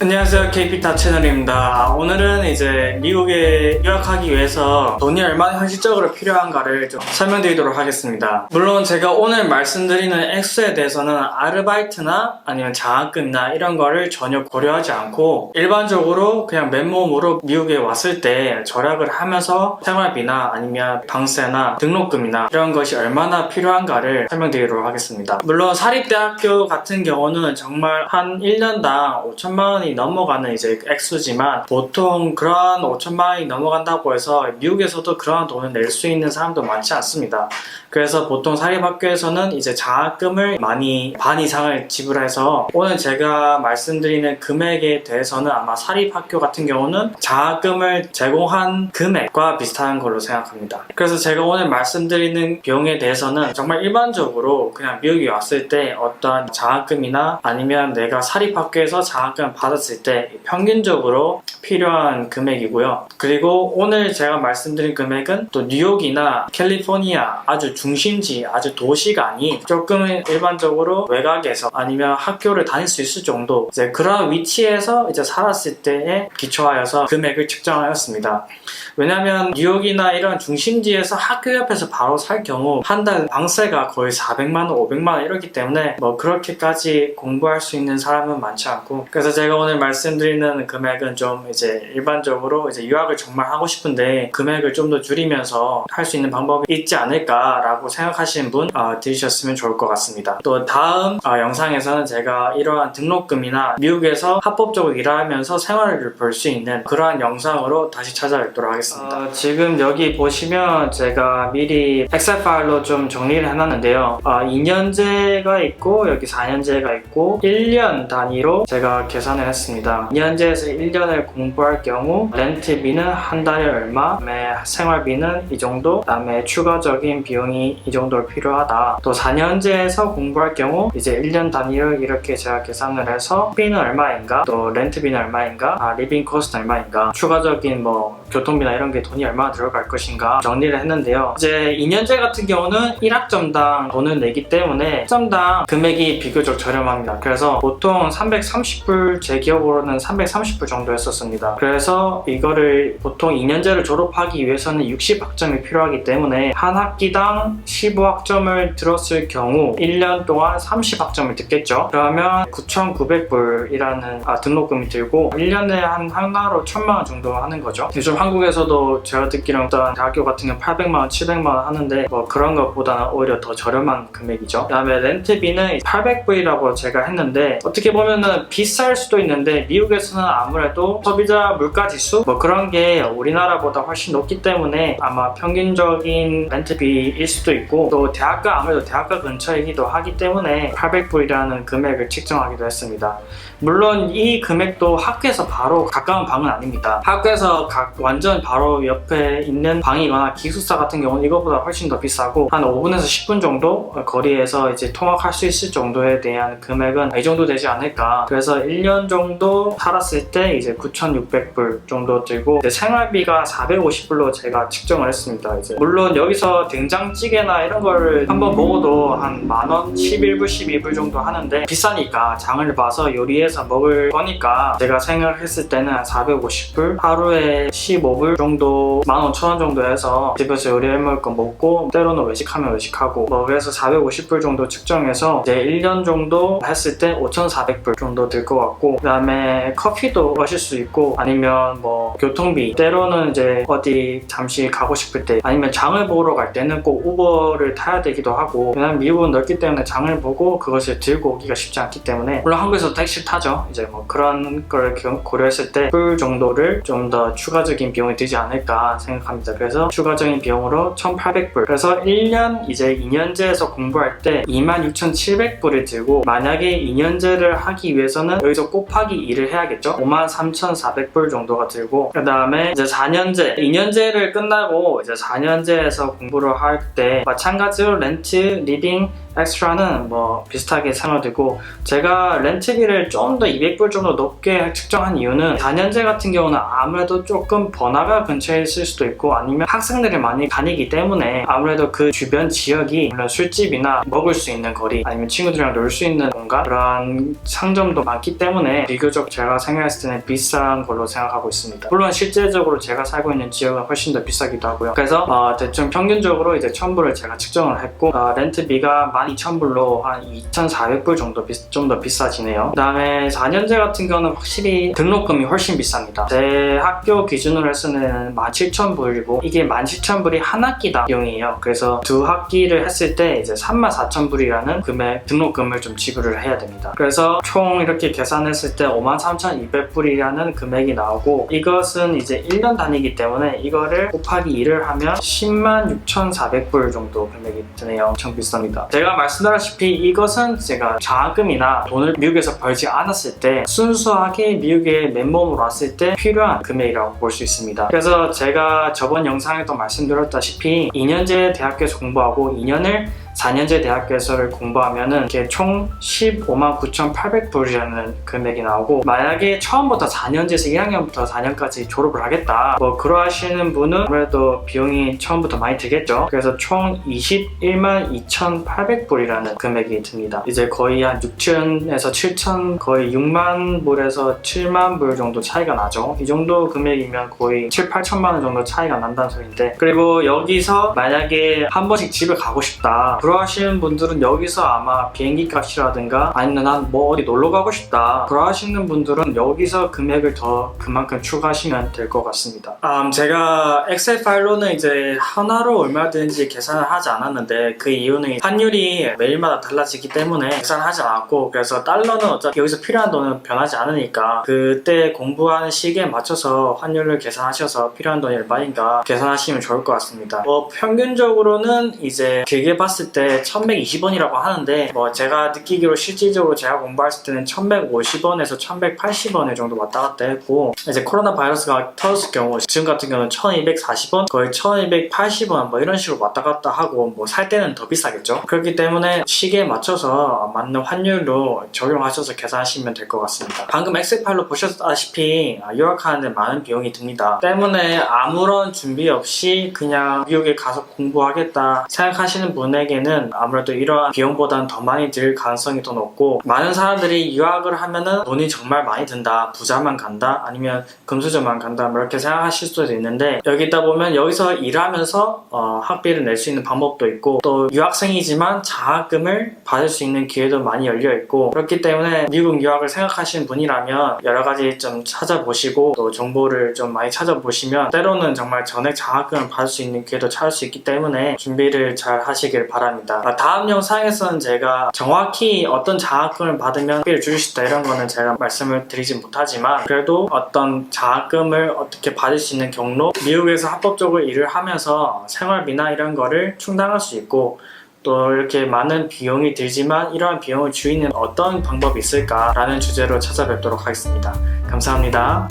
안녕하세요, KP타 채널입니다. 오늘은 이제 미국에 유학하기 위해서 돈이 얼마나 현실적으로 필요한가를 좀 설명드리도록 하겠습니다. 물론 제가 오늘 말씀드리는 액수에 대해서는 아르바이트나 아니면 장학금이나 이런 거를 전혀 고려하지 않고 일반적으로 그냥 맨몸으로 미국에 왔을 때 절약을 하면서 생활비나 아니면 방세나 등록금이나 이런 것이 얼마나 필요한가를 설명드리도록 하겠습니다. 물론 사립대학교 같은 경우는 정말 한 1년당 5천만 원이 넘어가는 이제 액수지만 보통 그러한 5천만 원이 넘어간다고 해서 미국에서도 그러한 돈을 낼 수 있는 사람도 많지 않습니다. 그래서 보통 사립학교에서는 이제 장학금을 많이 반 이상을 지불해서 오늘 제가 말씀드리는 금액에 대해서는 아마 사립학교 같은 경우는 장학금을 제공한 금액과 비슷한 걸로 생각합니다. 그래서 제가 오늘 말씀드리는 비용에 대해서는 정말 일반적으로 그냥 미국에 왔을 때 어떤 장학금이나 아니면 내가 사립학교에서 장학금을 받았을 때 평균적으로 필요한 금액이고요. 그리고 오늘 제가 말씀드린 금액은 또 뉴욕이나 캘리포니아 아주 중심지, 아주 도시가 아닌 조금 일반적으로 외곽에서 아니면 학교를 다닐 수 있을 정도 이제 그런 위치에서 이제 살았을 때에 기초하여서 금액을 측정하였습니다. 왜냐면 뉴욕이나 이런 중심지에서 학교 옆에서 바로 살 경우 한 달 방세가 거의 400만 원, 500만 원 이렇기 때문에 뭐 그렇게까지 공부할 수 있는 사람은 많지 않고 그래서 제가 오늘 말씀드리는 금액은 좀 이제 일반적으로 이제 유학을 정말 하고 싶은데 금액을 좀 더 줄이면서 할 수 있는 방법이 있지 않을까라고 생각하시는 분 들으셨으면 좋을 것 같습니다. 또 다음 영상에서는 제가 이러한 등록금이나 미국에서 합법적으로 일하면서 생활을 볼 수 있는 그러한 영상으로 다시 찾아뵙도록 하겠습니다. 지금 여기 보시면 제가 미리 엑셀 파일로 좀 정리를 해놨는데요. 2년제가 있고 여기 4년제가 있고 1년 단위로 제가 계산을 했습니다. 2년제에서 1년을 공부할 경우 렌트비는 한 달에 얼마, 그다음에 생활비는 이 정도, 그다음에 추가적인 비용이 이 정도 필요하다. 또 4년제에서 공부할 경우 이제 1년 단위로 이렇게 제가 계산을 해서 비는 얼마인가, 또 렌트비는 얼마인가, 리빙 코스트는 얼마인가, 추가적인 뭐 교통비나 이런 게 돈이 얼마나 들어갈 것인가 정리를 했는데요. 이제 2년제 같은 경우는 1학점당 돈을 내기 때문에 학점당 금액이 비교적 저렴합니다. 그래서 보통 330불, 제 기억으로는 330불 정도 했었습니다. 그래서 이거를 보통 2년제를 졸업하기 위해서는 60학점이 필요하기 때문에 한 학기당 15학점을 들었을 경우 1년 동안 30학점을 듣겠죠. 그러면 9,900불이라는 등록금이 들고 1년에 한 하나로 1,000만 원 정도 하는 거죠. 요즘 한국에서도 제가 듣기로는 어떤 대학교 같은 경우 800만 원, 700만 원 하는데 뭐 그런 것보다는 오히려 더 저렴한 금액이죠. 그 다음에 렌트비는 800불이라고 제가 했는데 어떻게 보면은 비쌀 수도 있는데 미국에서는 아무래도 소비자 물가 지수 뭐 그런 게 우리나라보다 훨씬 높기 때문에 아마 평균적인 렌트비일 수도 있고 또 대학가 아무래도 대학가 근처이기도 하기 때문에 800불이라는 금액을 측정하기도 했습니다. 물론 이 금액도 학교에서 바로 가까운 방은 아닙니다. 학교에서 완전 바로 옆에 있는 방이거나 기숙사 같은 경우는 이거보다 훨씬 더 비싸고 한 5분에서 10분 정도 거리에서 이제 통학할 수 있을 정도에 대한 금액은 이 정도 되지 않을까. 그래서 1년 정도 살았을 때 이제 9,600불 정도 들고 이제 생활비가 450불로 제가 측정을 했습니다. 이제 물론 여기서 된장찌개나 이런 거를 한번 먹어도 한 만원, 11불, 12불 정도 하는데 비싸니까 장을 봐서 요리해서 먹을 거니까 제가 생각했을 때는 450불 하루에 15불 정도 15,000원 정도 해서 집에서 요리해 먹을 거 먹고 때로는 외식하면 외식하고 뭐 그래서 450불 정도 측정해서 이제 1년 정도 했을 때 5,400불 정도 들 것 같고 그 다음에 커피도 마실 수 있고 아니면 뭐 교통비 때로는 이제 어디 잠시 가고 싶을 때 아니면 장을 보러 갈 때는 꼭 우버를 타야 되기도 하고 왜냐면 미국은 넓기 때문에 장을 보고 그것을 들고 오기가 쉽지 않기 때문에 물론 한국에서 택시를 타죠. 이제 뭐 그런 걸 고려했을 때 불 정도를 좀 더 추가적인 비용이 들지 않을까 생각합니다. 그래서 추가적인 비용으로 1,800불 그래서 1년 이제 2년제에서 공부할 때 26,700불을 들고 만약에 2년제를 하기 위해서는 여기서 곱하기 2를 해야겠죠. 53,400불 정도가 들고 그 다음에 이제 4년제 2년제를 끝나고 이제 4년제에서 공부를 할 때 마찬가지로 렌트, 리빙 엑스트라는 뭐 비슷하게 생각되고, 제가 렌트비를 좀 더 200불 정도 높게 측정한 이유는 4년제 같은 경우는 아무래도 조금 번화가 근처에 있을 수도 있고 아니면 학생들이 많이 다니기 때문에 아무래도 그 주변 지역이 물론 술집이나 먹을 수 있는 거리 아니면 친구들이랑 놀 수 있는 공간, 그런 상점도 많기 때문에 비교적 제가 생각했을 때는 비싼 걸로 생각하고 있습니다. 물론 실제적으로 제가 살고 있는 지역은 훨씬 더 비싸기도 하고요. 그래서 대충 평균적으로 이제 1000불을 제가 측정을 했고, 렌트비가 12,000불로 한 2,400불 정도 좀 더 비싸지네요. 그 다음에 4년제 같은 경우는 확실히 등록금이 훨씬 비쌉니다. 제 학교 기준으로 해서는 17,000불이고 이게 17,000불이 한 학기당 비용이에요. 그래서 두 학기를 했을 때 이제 34,000불이라는 금액 등록금을 좀 지불을 해야 됩니다. 그래서 총 이렇게 계산했을 때 53,200불이라는 금액이 나오고, 이것은 이제 1년 단위이기 때문에 이거를 곱하기 2를 하면 106,400불 정도 금액이 드네요. 엄청 비쌉니다. 제가 말씀드렸다시피 이것은 제가 장학금이나 돈을 미국에서 벌지 않았을 때 순수하게 미국에 맨몸으로 왔을 때 필요한 금액이라고 볼 수 있습니다. 그래서 제가 저번 영상에도 말씀드렸다시피 2년제 대학교에서 공부하고 2년을 4년제 대학교에서를 공부하면은 이게 총 159,800불이라는 금액이 나오고, 만약에 처음부터 4년제에서 1학년부터 4년까지 졸업을 하겠다 뭐 그러하시는 분은 아무래도 비용이 처음부터 많이 들겠죠. 그래서 총 212,800불이라는 금액이 듭니다. 이제 거의 한 6,000에서 7,000, 거의 6만 불에서 7만 불 정도 차이가 나죠. 이 정도 금액이면 거의 7, 8천만 원 정도 차이가 난다는 소리인데, 그리고 여기서 만약에 한 번씩 집에 가고 싶다 그러하시는 분들은 여기서 아마 비행기 값이라든가 아니면 난 뭐 어디 놀러 가고 싶다 그러하시는 분들은 여기서 금액을 더 그만큼 추가하시면 될 것 같습니다. 제가 엑셀 파일로는 이제 하나로 얼마 드는지 계산을 하지 않았는데, 그 이유는 환율이 매일마다 달라지기 때문에 계산을 하지 않았고, 그래서 달러는 어차피 여기서 필요한 돈은 변하지 않으니까 그때 공부하는 시기에 맞춰서 환율을 계산하셔서 필요한 돈이 얼마인가 계산하시면 좋을 것 같습니다. 평균적으로는 이제 길게 봤을 때 1120원이라고 하는데, 제가 느끼기로 실질적으로 제가 공부했을 때는 1150원에서 1180원 정도 왔다 갔다 했고, 이제 코로나 바이러스가 터졌을 경우 지금 같은 경우는 1240원, 거의 1280원 뭐 이런 식으로 왔다 갔다 하고, 뭐 살 때는 더 비싸겠죠. 그렇기 때문에 시기에 맞춰서 맞는 환율로 적용하셔서 계산하시면 될 것 같습니다. 방금 엑셀 파일로 보셨다시피 유학하는데 많은 비용이 듭니다. 때문에 아무런 준비 없이 그냥 미국에 가서 공부하겠다 생각하시는 분에게는 아무래도 이러한 비용보다는 더 많이 들 가능성이 더 높고, 많은 사람들이 유학을 하면은 돈이 정말 많이 든다, 부자만 간다 아니면 금수저만 간다 뭐 이렇게 생각하실 수도 있는데, 여기 있다 보면 여기서 일하면서 학비를 낼 수 있는 방법도 있고, 또 유학생이지만 장학금을 받을 수 있는 기회도 많이 열려 있고, 그렇기 때문에 미국 유학을 생각하시는 분이라면 여러 가지 좀 찾아보시고 또 정보를 좀 많이 찾아보시면 때로는 정말 전액 장학금을 받을 수 있는 기회도 찾을 수 있기 때문에 준비를 잘 하시길 바랍니다. 다음 영상에서는 제가 정확히 어떤 장학금을 받으면 학비를 줄일 수 있다 이런 거는 제가 말씀을 드리지 못하지만, 그래도 어떤 장학금을 어떻게 받을 수 있는 경로, 미국에서 합법적으로 일을 하면서 생활비나 이런 거를 충당할 수 있고, 또 이렇게 많은 비용이 들지만 이러한 비용을 줄이는 어떤 방법이 있을까 라는 주제로 찾아뵙도록 하겠습니다. 감사합니다.